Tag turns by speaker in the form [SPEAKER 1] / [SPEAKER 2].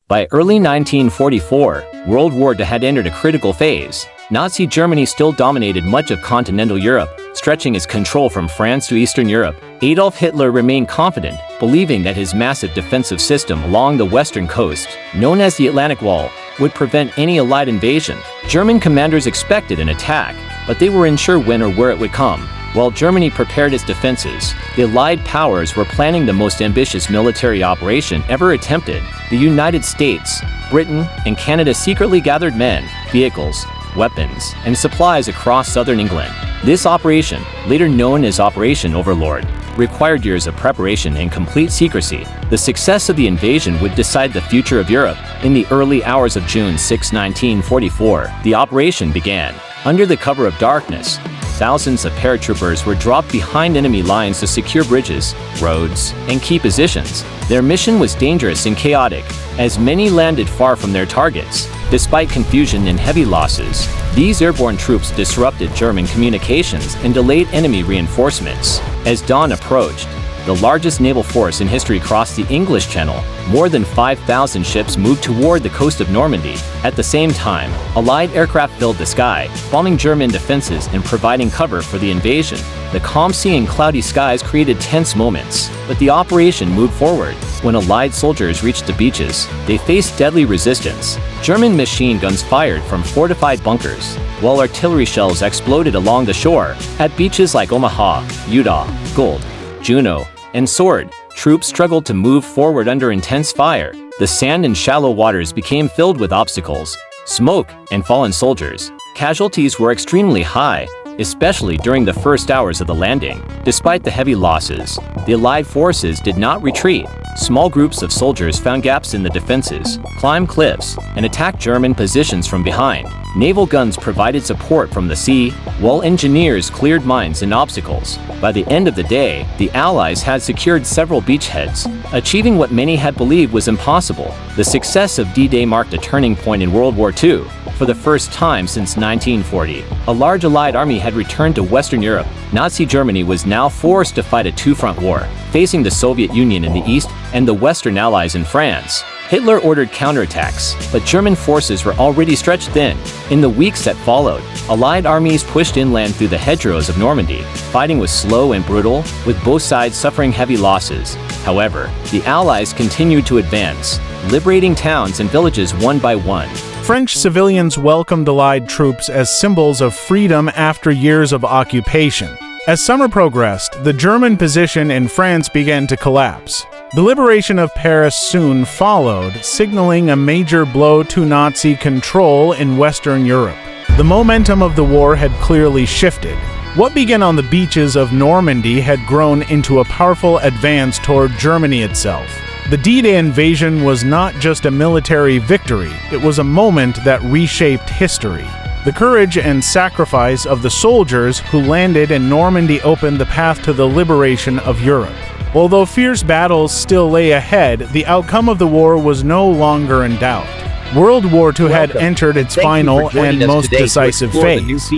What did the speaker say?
[SPEAKER 1] By early 1944, World War II had entered a critical phase. Nazi Germany still dominated much of continental Europe, stretching its control from France to Eastern Europe. Adolf Hitler remained confident, believing that his massive defensive system along the western coast, known as the Atlantic Wall, would prevent any Allied invasion. German commanders expected an attack, but they were unsure when or where it would come. While Germany prepared its defenses, the Allied powers were planning the most ambitious military operation ever attempted. The United States, Britain, and Canada secretly gathered men, vehicles, weapons, and supplies across southern England. This operation, later known as Operation Overlord, required years of preparation and complete secrecy. The success of the invasion would decide the future of Europe. In the early hours of June 6, 1944, the operation began. Under the cover of darkness, thousands of paratroopers were dropped behind enemy lines to secure bridges, roads, and key positions. Their mission was dangerous and chaotic, as many landed far from their targets. Despite confusion and heavy losses, these airborne troops disrupted German communications and delayed enemy reinforcements. As dawn approached, the largest naval force in history crossed the English Channel. More than 5,000 ships moved toward the coast of Normandy. At the same time, Allied aircraft filled the sky, bombing German defenses and providing cover for the invasion. The calm sea and cloudy skies created tense moments, but the operation moved forward. When Allied soldiers reached the beaches, they faced deadly resistance. German machine guns fired from fortified bunkers, while artillery shells exploded along the shore. At beaches like Omaha, Utah, Gold, Juneau, and Sword, troops struggled to move forward under intense fire. The sand and shallow waters became filled with obstacles, smoke, and fallen soldiers. Casualties were extremely high, especially during the first hours of the landing. Despite the heavy losses, the Allied forces did not retreat. Small groups of soldiers found gaps in the defenses, climbed cliffs, and attacked German positions from behind. Naval guns provided support from the sea, while engineers cleared mines and obstacles. By the end of the day, the Allies had secured several beachheads, achieving what many had believed was impossible. The success of D-Day marked a turning point in World War II. For the first time since 1940, a large Allied army had returned to Western Europe. Nazi Germany was now forced to fight a two-front war, facing the Soviet Union in the east and the Western Allies in France. Hitler ordered counterattacks, but German forces were already stretched thin. In the weeks that followed, Allied armies pushed inland through the hedgerows of Normandy. Fighting was slow and brutal, with both sides suffering heavy losses. However, the Allies continued to advance, liberating towns and villages one by one.
[SPEAKER 2] French civilians welcomed Allied troops as symbols of freedom after years of occupation. As summer progressed, the German position in France began to collapse. The liberation of Paris soon followed, signaling a major blow to Nazi control in Western Europe. The momentum of the war had clearly shifted. What began on the beaches of Normandy had grown into a powerful advance toward Germany itself. The D-Day invasion was not just a military victory, it was a moment that reshaped history. The courage and sacrifice of the soldiers who landed in Normandy opened the path to the liberation of Europe. Although fierce battles still lay ahead, the outcome of the war was no longer in doubt. World War II had entered its final and most decisive phase.